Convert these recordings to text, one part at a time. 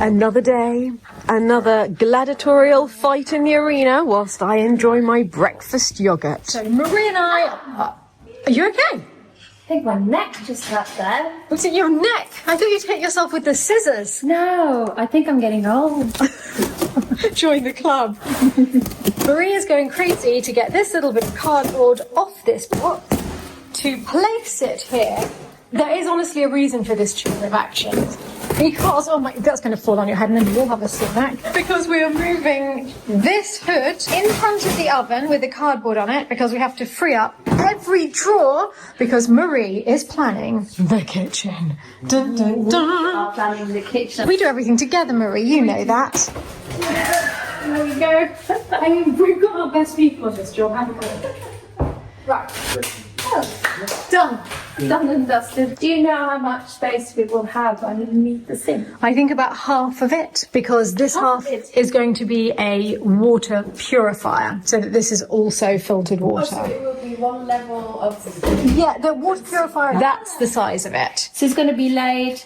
Another day, another gladiatorial fight in the arena whilst I enjoy my breakfast yogurt. So Marie and I are you okay? I think my neck just hurt there. Was it your neck? I thought you'd hit yourself with the scissors. No, I think I'm getting old. Join the club. Marie is going crazy to get this little bit of cardboard off this box to place it here. There is honestly a reason for this chain of action. Because, oh my, that's going to fall on your head and then you'll have a snack. Because we are moving this hood in front of the oven with the cardboard on it because we have to free up every drawer because Marie is planning the kitchen. Dun, dun, dun. We are planning the kitchen. We do everything together, Marie, you know that. There we go. I mean, we've got our best people on this job, haven't we? Right. Oh, done. Done and dusted. Do you know how much space we will have underneath the sink? I think about half of it, because this half is going to be a water purifier, so that this is also filtered water. Oh, so it will be one level of... Yeah, the water purifier, that's the size of it. So it's going to be laid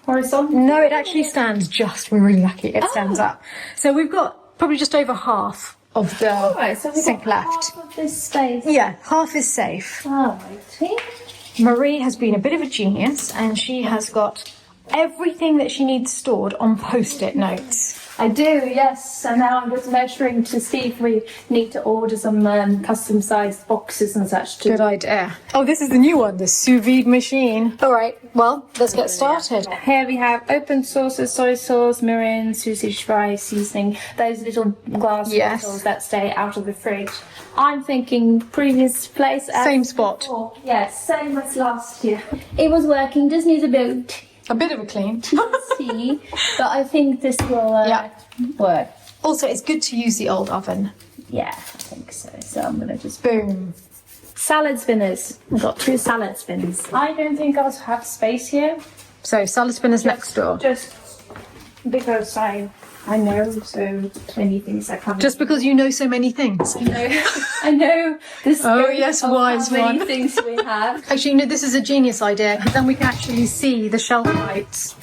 horizontal? No, it actually stands just, we're really lucky, it stands up. So we've got probably just over half of the sink left. Half of this space. Yeah, half is safe. Oh, I think. Marie has been a bit of a genius and she has got everything that she needs stored on post-it notes. I do, yes. And now I'm just measuring to see if we need to order some custom-sized boxes and such. Good idea. Oh, this is the new one, the sous vide machine. All right, well, let's get started. Here we have open sauces, soy sauce, mirin, sausage fry, seasoning, those little glass bottles that stay out of the fridge. I'm thinking previous place. Same spot. Before. Yes, same as last year. It was working, just needs a bit of a clean. see, but I think this will work. Also, it's good to use the old oven. Yeah, I think so. So I'm gonna just boom. Salad spinners. I've got 2 salad spinners. I don't think I'll have space here. So salad spinners next door. Just because I know so many things I can't. Just because you know so many things. I know this. Oh yes, wise how many one. things we have. Actually, this is a genius idea because then we can actually see the shelf heights.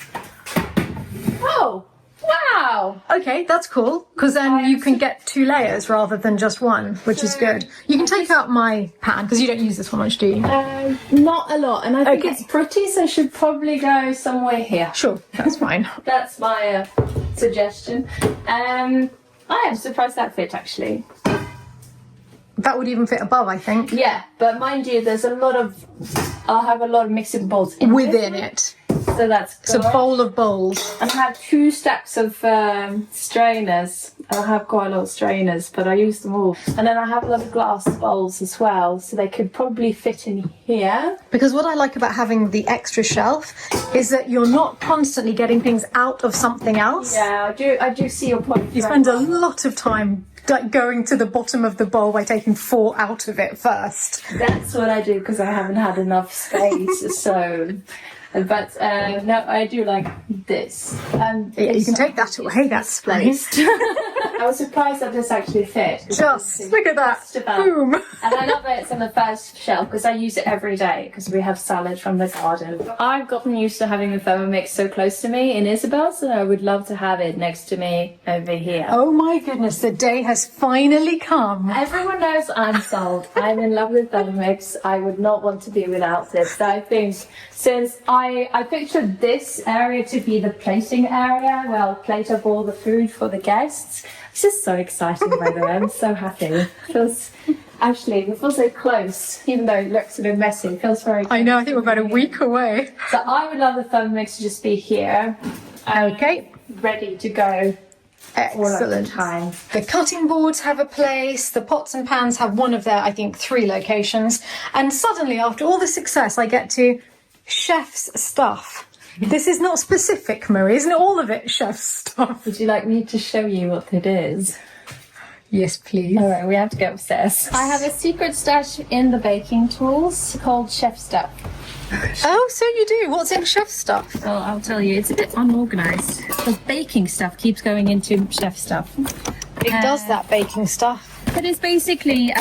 Oh, wow. Okay, that's cool because then you can get 2 layers rather than just one, which is good. You can take out my pan because you don't use this one much, do you? Not a lot, and I think it's pretty, so I should probably go somewhere here. Sure, that's fine. That's my suggestion. I am surprised that fit actually. That would even fit above, I think. Yeah, but mind you, there's a lot of. I'll have a lot of mixing bowls within it. So that's good. It's a bowl of bowls. I have 2 stacks of strainers. I have quite a lot of strainers, but I use them all. And then I have a lot of glass bowls as well, so they could probably fit in here. Because what I like about having the extra shelf is that you're not constantly getting things out of something else. Yeah, I do see your point. You spend a lot of time going to the bottom of the bowl by taking 4 out of it first. That's what I do because I haven't had enough space. So, but no, I do like this. You can take that away. That's placed. I was surprised that this actually fit. Just look at that. Boom. And I love that it's on the first shelf because I use it every day because we have salad from the garden. I've gotten used to having the Thermomix so close to me in Isabel's, and I would love to have it next to me over here. Oh my goodness, the day has finally come. Everyone knows I'm sold. I'm in love with Ergonomics. I would not want to be without it. So I think since I pictured this area to be the plating area, well, plate up all the food for the guests. It's just so exciting, by the way. I'm so happy. It feels, actually, we feel so close, even though it looks a bit messy. It feels very close. I know, I think we're about a week away. So I would love the Thermomix to just be here. Okay. Ready to go. Excellent. Time. The cutting boards have a place, the pots and pans have one of their, I think, 3 locations. And suddenly, after all the success, I get to chef's stuff. This is not specific, Marie, isn't all of it chef's stuff? Would you like me to show you what it is? Yes, please. All right, we have to go upstairs. I have a secret stash in the baking tools called chef stuff. Oh, so you do? What's in chef stuff? Well, I'll tell you, it's a bit unorganized. The baking stuff keeps going into chef stuff. It does that baking stuff. It is basically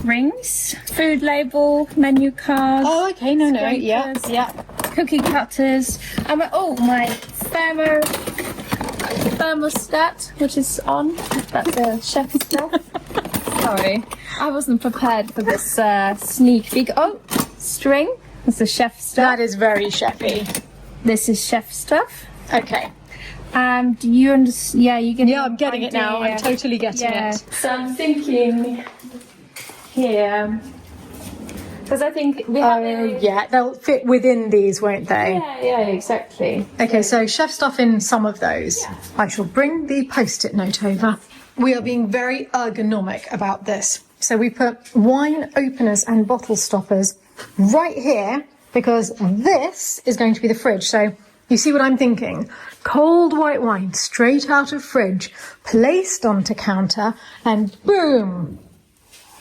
rings, food label, menu cards. Oh, okay, no, yeah. Cookie cutters. My thermo thermostat, which is on. That's the chef stuff. Sorry, I wasn't prepared for this sneak peek. Oh, string. That's the chef stuff. That is very chefy. This is chef stuff. Okay. Do you understand? Yeah, you can. Yeah, I'm getting it now. I'm totally getting it. So I'm thinking here, because I think we have. Yeah, they'll fit within these, won't they? Yeah, exactly. Okay, so chef stuff in some of those. Yeah. I shall bring the post-it note over. We are being very ergonomic about this. So we put wine openers and bottle stoppers right here because this is going to be the fridge. So you see what I'm thinking? Cold white wine straight out of fridge, placed onto counter, and boom,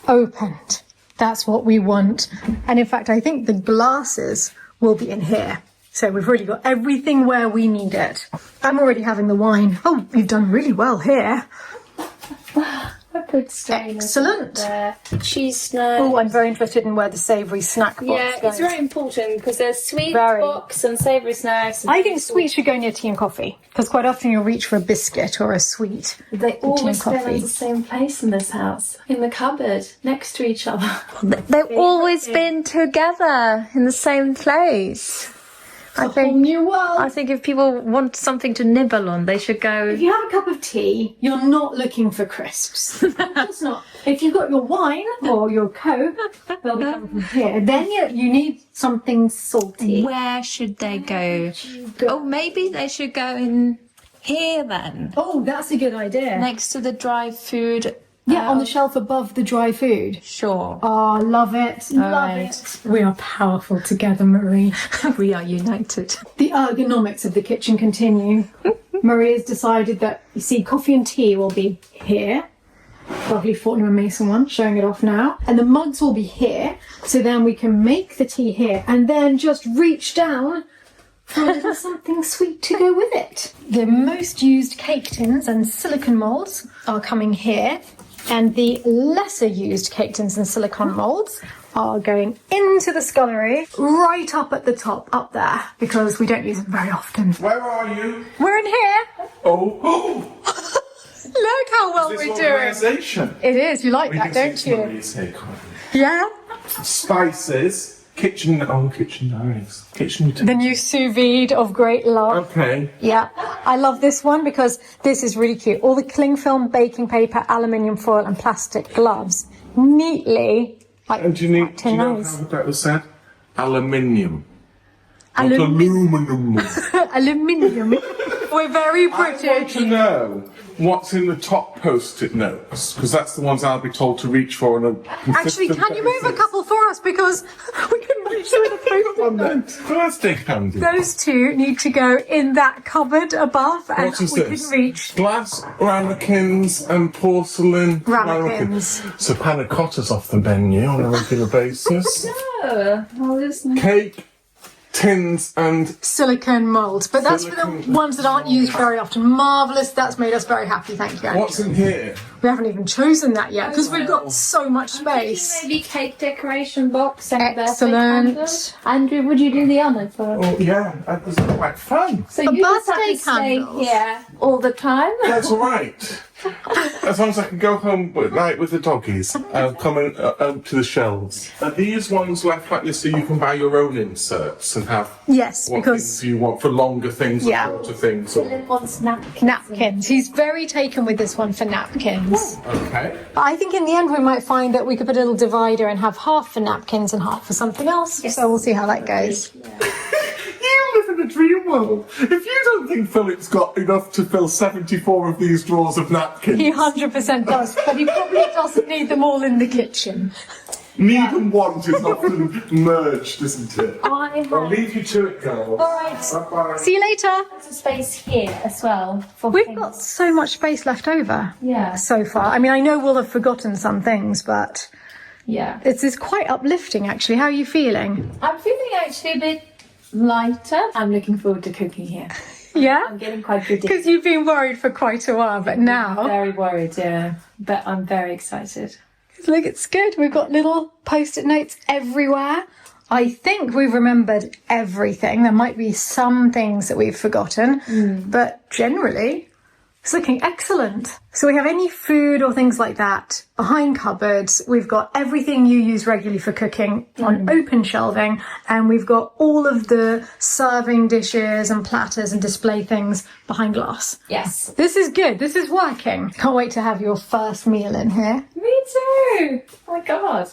opened. That's what we want. And in fact, I think the glasses will be in here. So we've really got everything where we need it. I'm already having the wine. Oh, you've done really well here. A good stain. Excellent. Cheese snack. Oh, I'm very interested in where the savoury snack box Yeah, goes. it's very important because there's sweet Very. box and savoury snacks. I think sweet should go near tea and coffee because quite often you'll reach for a biscuit or a sweet. They always tea and stay coffee. in the same place in this house, in the cupboard, next to each other. They've always been together in the same place. I think if people want something to nibble on, they should go. If you have a cup of tea, you're not looking for crisps. That's not. If you've got your wine or your Coke, they'll be coming from here. Then you need something salty. Where should they go? Oh, maybe they should go in here then, Oh, that's a good idea. next to the dry food. Yeah, on the shelf above the dry food. Sure. Oh, love it. Love right. it. We are powerful together, Marie. We are united. The ergonomics of the kitchen continue. Marie has decided that, you see, coffee and tea will be here. Lovely Fortnum & Mason one, showing it off now. And the mugs will be here, so then we can make the tea here and then just reach down for a little something sweet to go with it. The most used cake tins and silicone moulds are coming here. And the lesser used cake tins and silicone moulds are going into the scullery, right up at the top, up there, because we don't use them very often. Where are you? We're in here. Oh, Look how well this we're doing. organisation. It is. You like We that, can don't see you? Marie's here, can't Yeah. we? Spices, kitchen diaries, kitchen utensils. The new sous vide of great love. Okay. Yeah, I love this one because this is really cute. All the cling film, baking paper, aluminium foil, and plastic gloves neatly. Like, And do you know nice. how that was said? Aluminium. Not Aluminium. aluminum. Aluminium. We're very I want British. to know what's in the top post-it notes, because that's the ones I'll be told to reach for on a Actually, consistent can you move a basis. couple for us because we couldn't reach them with a Come post-it on note. then. Let's take handy. Those two need to go in that cupboard above, and What is we this? couldn't reach. Glass, ramekins and porcelain Ramekins. So panna cotta's off the menu on a regular basis. Oh, well, listen. Cake, tins and Silicone moulds, but that's for the Silicone. ones that aren't used very often. Marvellous, that's made us very happy, thank you. Andrew. what's in here? We haven't even chosen that yet because we've got so much space. Maybe cake decoration box and birthday Excellent. candles. Andrew, would you do the honour for? Oh yeah, that was quite fun. So A you just have birthday to stay candles. here all the time. That's all right. As long as I can go home at night with the doggies, I'll come in, to the shelves. Are these ones left like this so you can buy your own inserts and have Yes, what because things you want for longer things Yeah. or shorter things? Or... Dylan wants napkins. napkins. He's very taken with this one for napkins. Okay. But I think in the end we might find that we could put a little divider and have half for napkins and half for something else. So we'll see how that goes. You live in a dream world. If you don't think Philip's got enough to fill 74 of these drawers of napkins, He 100% does, but he probably doesn't need them all in the kitchen. need and want is often merged, isn't it? I I'll have leave you to it, girls. All right. Bye-bye. See you later. a space here as well for We've things. got so much space left over Yeah. so far. I mean, I know we'll have forgotten some things, but Yeah. it's quite uplifting, actually. How are you feeling? I'm feeling actually a bit lighter. I'm looking forward to cooking here. Yeah? I'm getting quite good. Because you've been worried for quite a while, but now, Very worried, yeah. But I'm very excited. look, it's good. We've got little post-it notes everywhere. I think we've remembered everything. There might be some things that we've forgotten, but generally, It's looking excellent. So we have any food or things like that behind cupboards. We've got everything you use regularly for cooking on open shelving. And we've got all of the serving dishes and platters and display things behind glass. Yes. This is good. This is working. Can't wait to have your first meal in here. Me too. Oh my God.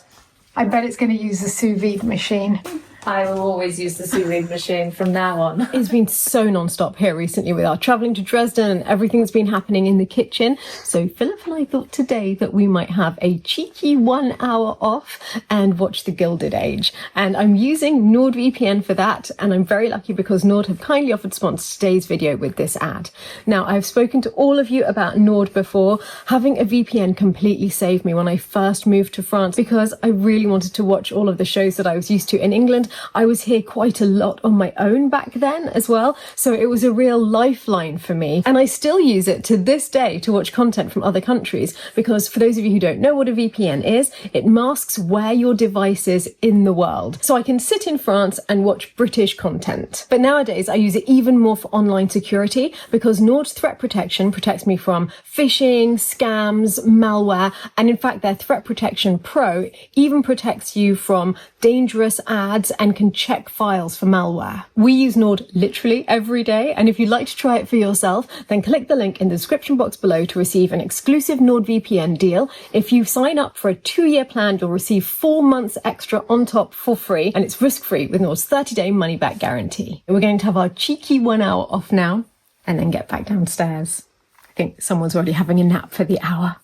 I bet it's going to use the sous vide machine. I will always use the sous vide machine from now on. It's been so non-stop here recently with our travelling to Dresden and everything that's been happening in the kitchen. So Philip and I thought today that we might have a cheeky 1 hour off and watch The Gilded Age. And I'm using NordVPN for that. And I'm very lucky because Nord have kindly offered to sponsor today's video with this ad. Now, I've spoken to all of you about Nord before. Having a VPN completely saved me when I first moved to France because I really wanted to watch all of the shows that I was used to in England. I was here quite a lot on my own back then as well, so it was a real lifeline for me. And I still use it to this day to watch content from other countries, because for those of you who don't know what a VPN is, it masks where your device is in the world. So I can sit in France and watch British content. But nowadays I use it even more for online security, because Nord's threat protection protects me from phishing, scams, malware, and in fact their Threat Protection Pro even protects you from dangerous ads and can check files for malware. We use Nord literally every day, and if you'd like to try it for yourself, then click the link in the description box below to receive an exclusive NordVPN deal. If you sign up for a 2-year plan, you'll receive 4 months extra on top for free, and it's risk-free with Nord's 30-day money-back guarantee. We're going to have our cheeky 1 hour off now, and then get back downstairs. I think someone's already having a nap for the hour.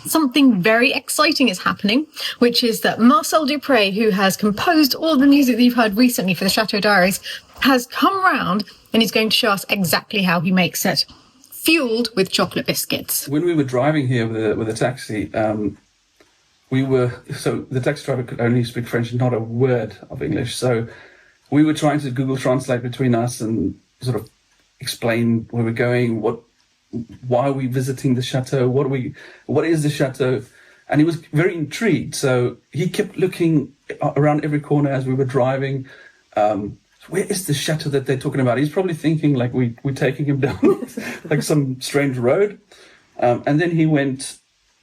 Something very exciting is happening, which is that Marcel Dupré, who has composed all the music that you've heard recently for the Chateau Diaries, has come round and he's going to show us exactly how he makes it, fueled with chocolate biscuits. When we were driving here with a taxi, so the taxi driver could only speak French and not a word of English. So we were trying to Google Translate between us and sort of explain where we're going, why are we visiting the chateau? What is the chateau? And he was very intrigued. So he kept looking around every corner as we were driving. Where is the chateau that they're talking about? He's probably thinking like we're taking him down like some strange road. And then he went,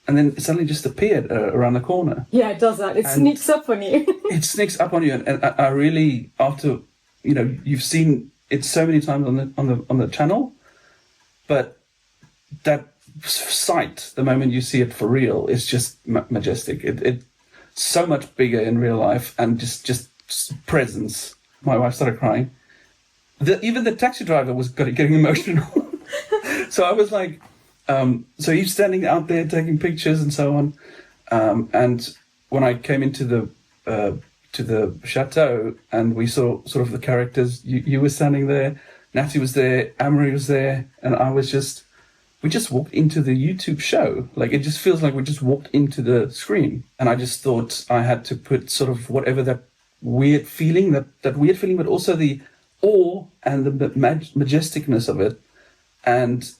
and then it suddenly just appeared around the corner. Yeah, it does that. It sneaks up on you. It sneaks up on you, and I really, after you've seen it so many times on the channel, but that sight, the moment you see it for real, is just majestic. It's so much bigger in real life, and just presence. My wife started crying. Even the taxi driver was getting emotional. So I was like, so he's standing out there taking pictures and so on. And when I came into the chateau and we saw sort of the characters, you were standing there, Natty was there, Amory was there, and we just walked into the YouTube show. Like, it just feels like we just walked into the screen. And I just thought I had to put sort of whatever that weird feeling, that weird feeling, but also the awe and the majesticness of it, and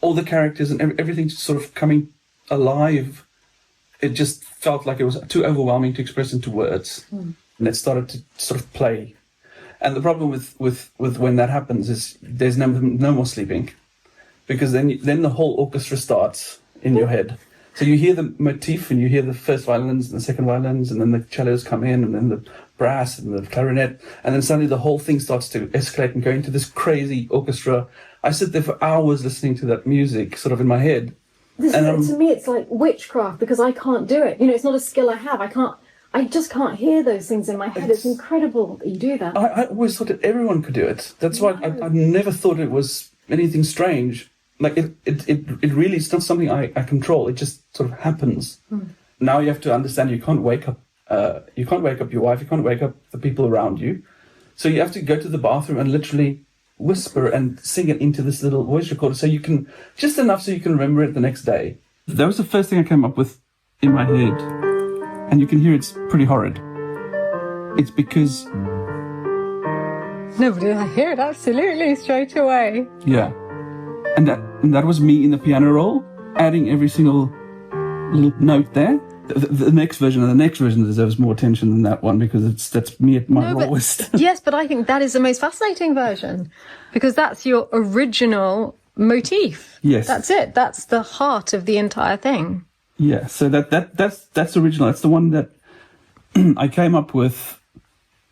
all the characters and everything sort of coming alive. It just felt like it was too overwhelming to express into words. And it started to sort of play. And the problem with when that happens is there's no more sleeping. Because then the whole orchestra starts in your head. So you hear the motif and you hear the first violins and the second violins, and then the cellos come in, and then the brass and the clarinet, and then suddenly the whole thing starts to escalate and go into this crazy orchestra. I sit there for hours listening to that music sort of in my head. To me, it's like witchcraft, because I can't do it. It's not a skill I have. I just can't hear those things in my head. It's incredible that you do that. I always thought that everyone could do it. That's why I never thought it was anything strange. Like, it really is not something I control. It just sort of happens. Now you have to understand you can't wake up your wife, you can't wake up the people around you. So you have to go to the bathroom and literally whisper and sing it into this little voice recorder, so you can, just enough so you can remember it the next day. That was the first thing I came up with in my head. And you can hear it's pretty horrid. It's because... No, but I hear it absolutely straight away. Yeah. And that was me in the piano roll, adding every single little note there. The next version deserves more attention than that one, because that's me at my rawest. Yes, but I think that is the most fascinating version, because that's your original motif. Yes. That's it. That's the heart of the entire thing. Yeah, so that's original. That's the one that I came up with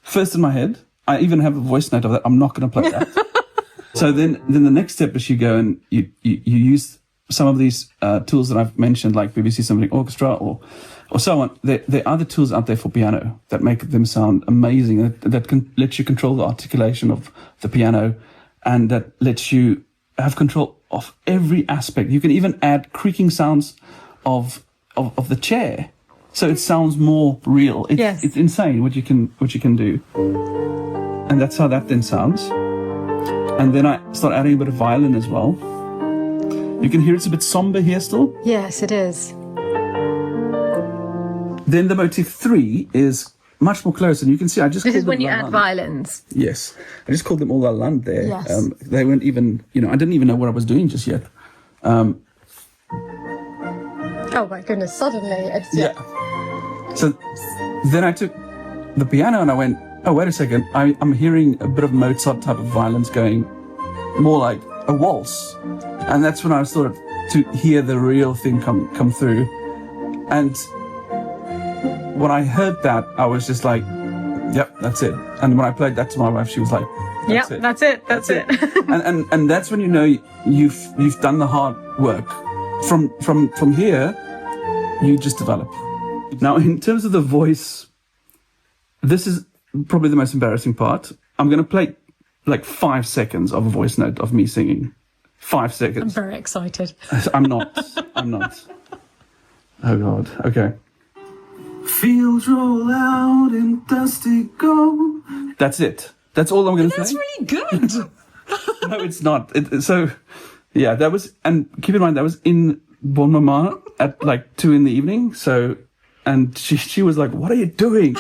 first in my head. I even have a voice note of that. I'm not going to play that. So then the next step is you go and you use some of these tools that I've mentioned, like BBC Symphony Orchestra or so on. There are other tools out there for piano that make them sound amazing, that can let you control the articulation of the piano, and that lets you have control of every aspect. You can even add creaking sounds of the chair, so it sounds more real. It's insane what you can do, and that's how that then sounds. And then I start adding a bit of violin as well. You can hear it's a bit somber here still. Yes, it is. Then the motif 3 is much more close, and you can see I just. This is when you Lalande. add violins. Yes, I just called them all Lalande there. Yes. They weren't even, I didn't even know what I was doing just yet. Oh my goodness! Suddenly, it's Yeah. So then I took the piano and I went, oh, wait a second. I'm hearing a bit of Mozart type of violins going more like a waltz. And that's when I started to hear the real thing come through. And when I heard that, I was just like, yep, that's it. And when I played that to my wife, she was like, that's it. That's it. and that's when you know you've done the hard work. From here, you just develop. Now, in terms of the voice, this is probably the most embarrassing part. I'm going to play like 5 seconds of a voice note of me singing. 5 seconds. I'm very excited. I'm not. Oh, God. Okay. Fields roll out in dusty gold. That's it. That's all I'm going to say. That's really good. No, it's not. So, yeah, that was, and keep in mind, that was in Bon Maman at like 2 p.m. So, and she was like, what are you doing?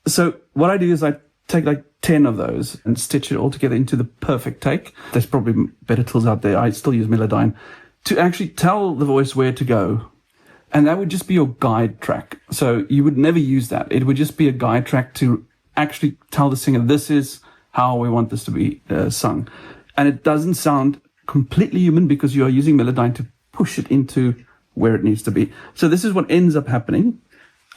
So what I do is I take like 10 of those and stitch it all together into the perfect take. There's probably better tools out there. I still use Melodyne to actually tell the voice where to go. And that would just be your guide track. So you would never use that. It would just be a guide track to actually tell the singer, this is how we want this to be sung. And it doesn't sound completely human because you are using Melodyne to push it into where it needs to be. So this is what ends up happening.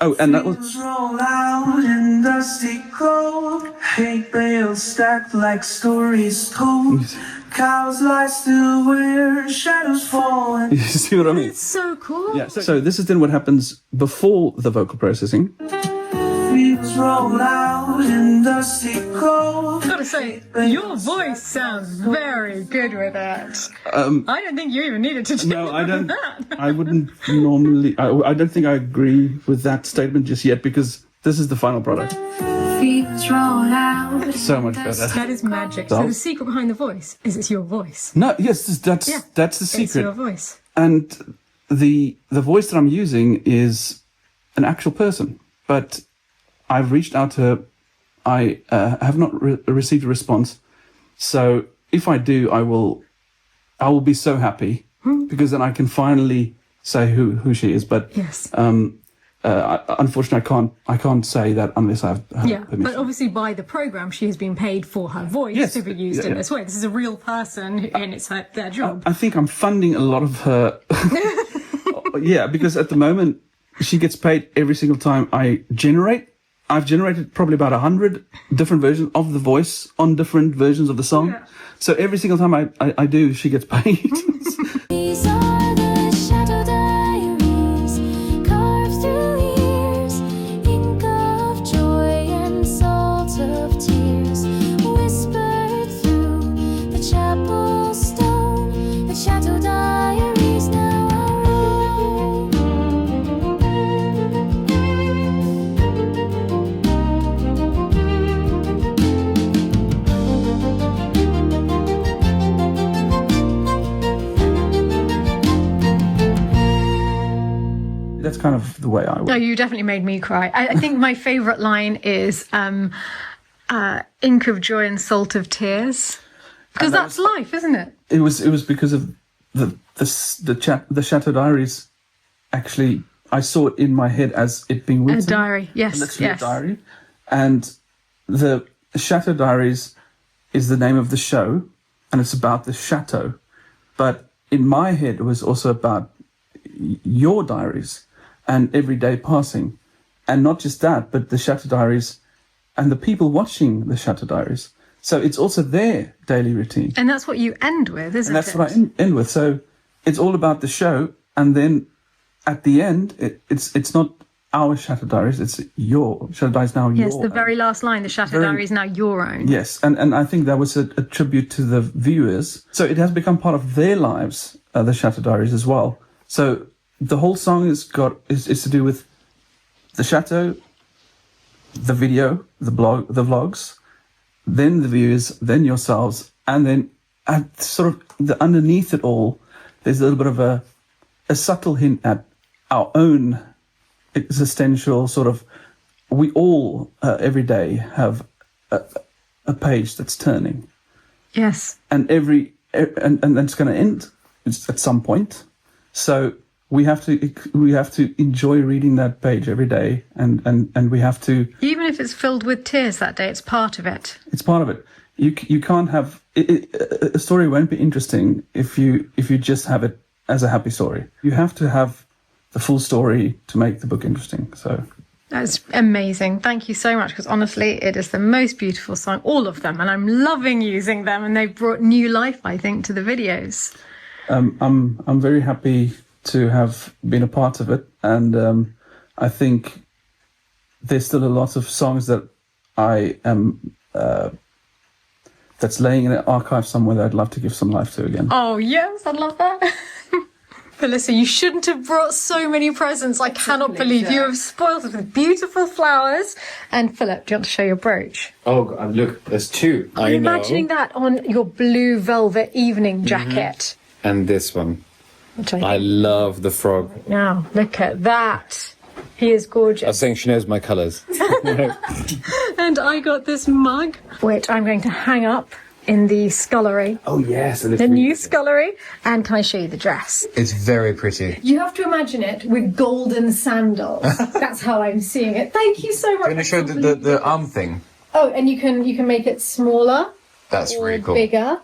Oh, and that was... roll out in dusty cold, hate bales stacked like stories told. Cows lie still where shadows fall. You see what I mean? It's so cool. Yeah. So this is then what happens before the vocal processing. Fields roll out in dusty cold. I've got to say, your voice sounds very good with that. I don't think you even needed to do No, I don't. that. I wouldn't normally. I don't think I agree with that statement just yet because this is the final product. Fields roll out. So much better. That is magic. So the secret behind the voice is it's your voice. No, yes, that's the secret. It's your voice. And the voice that I'm using is an actual person, but I've reached out to her. I have not received a response. So if I do, I will be so happy because then I can finally say who she is. But yes, unfortunately, I can't say that unless I have her permission. But obviously by the program, she has been paid for her voice to be used in this way. This is a real person, and it's their job. I think I'm funding a lot of her. Yeah, because at the moment she gets paid every single time I generate. I've generated probably about 100 different versions of the voice on different versions of the song. Yeah. So every single time I do, she gets paid. These are the Chateau Diaries, carved through years, ink of joy and salt of tears, whispered through the chapel stone, the Chateau Diaries now are That's kind of the way I work. No, you definitely made me cry. I think my favourite line is ink of joy and salt of tears. Because that's life, isn't it? It was because of the Chateau Diaries. Actually, I saw it in my head as it being written. A diary, yes, Literally yes. a diary. And the Chateau Diaries is the name of the show, and it's about the chateau. But in my head, it was also about your diaries and everyday passing. And not just that, but the Chateau Diaries and the people watching the Chateau Diaries. So it's also their daily routine. And that's what you end with, isn't And that's it? what I end with. So it's all about the show. And then at the end, it's not our Chateau Diaries, it's your Chateau Diaries now. Yes, your the own. very last line, the Chateau Diary is now your own. Yes, and I think that was a tribute to the viewers. So it has become part of their lives, the Chateau Diaries as well. So the whole song is to do with the chateau, the video, the vlogs, then the viewers, then yourselves, and then at sort of underneath it all, there's a little bit of a subtle hint at our own existential sort of. We all every day have a page that's turning, Yes. and and it's going to end at some point. So we have to enjoy reading that page every day, and we have to. Even if it's filled with tears that day, it's part of it. It's part of it. You can't have a story won't be interesting if you just have it as a happy story. You have to have the full story to make the book interesting. So That's amazing. Thank you so much, because honestly, it is the most beautiful song, all of them, and I'm loving using them, and they've brought new life, I think, to the videos. I'm very happy to have been a part of it, and I think there's still a lot of songs that I am that's laying in an archive somewhere that I'd love to give some life to again. Oh, yes, I love that. Melissa, you shouldn't have brought so many presents. I cannot believe you have spoiled us with beautiful flowers. And Philip, do you want to show your brooch? Oh, God, look, there's two. I'm imagining that on your blue velvet evening jacket. And this one. Which I love the frog. Now, look at that. He is I was gorgeous. saying she knows my colours. And I got this mug, which I'm going to hang up in the scullery, Oh, yes. And the new scullery. And can I show you the dress? It's very pretty. You have to imagine it with golden sandals. That's how I'm seeing it. Thank you so much. I'm going to show the arm thing. Oh, and you can make it smaller That's or really cool. bigger.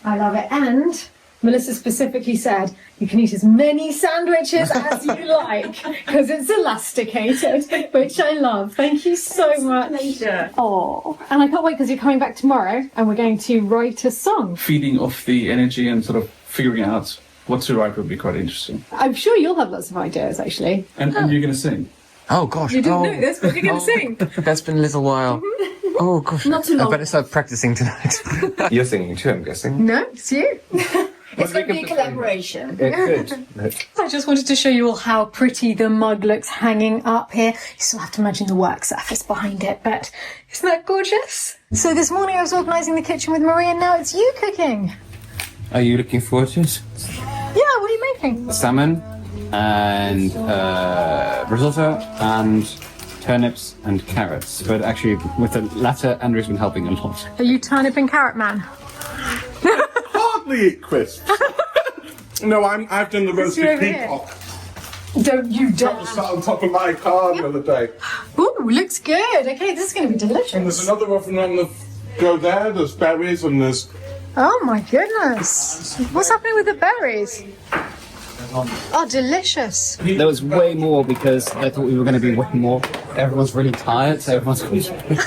I love it. And Melissa specifically said you can eat as many sandwiches as you like because it's elasticated, which I love. Thank you so much. Pleasure. Oh, and I can't wait because you're coming back tomorrow and we're going to write a song. Feeding off the energy and sort of figuring out what to write would be quite interesting. I'm sure you'll have lots of ideas, actually. And you're going to sing. Oh, gosh. You didn't know this, but you're going to sing. That's been a little while. Oh, gosh. Not too long. I better start practicing tonight. You're singing too, I'm guessing. No, it's you. It's going to be a collaboration. It could. I just wanted to show you all how pretty the mug looks hanging up here. You still have to imagine the work surface behind it, but isn't that gorgeous? So this morning I was organising the kitchen with Marie, and now it's you cooking. Are you looking forward to it? Yeah, what are you making? Salmon and risotto and turnips and carrots. But actually, with the latter, Andrew's been helping a lot. Are you turnip and carrot man? Hardly eat crisps. No, I've done the roasted over here? peacock. Don't you That dare. was sat on top of my car the other day. Ooh, looks good. Okay, this is going to be And there's delicious. another oven on the go there. There's berries and there's. Oh my goodness. What's happening with the berries? Oh, delicious. There was way more because I thought we were going to be way more. Everyone's really tired, so everyone's going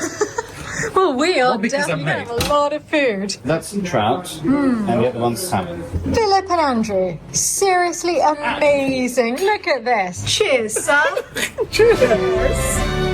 Well, we are because I'm definitely going to have a lot of food. That's trout, and the other one's salmon. Philip and Andrew, seriously amazing. Look at this. Cheers, sir. Cheers.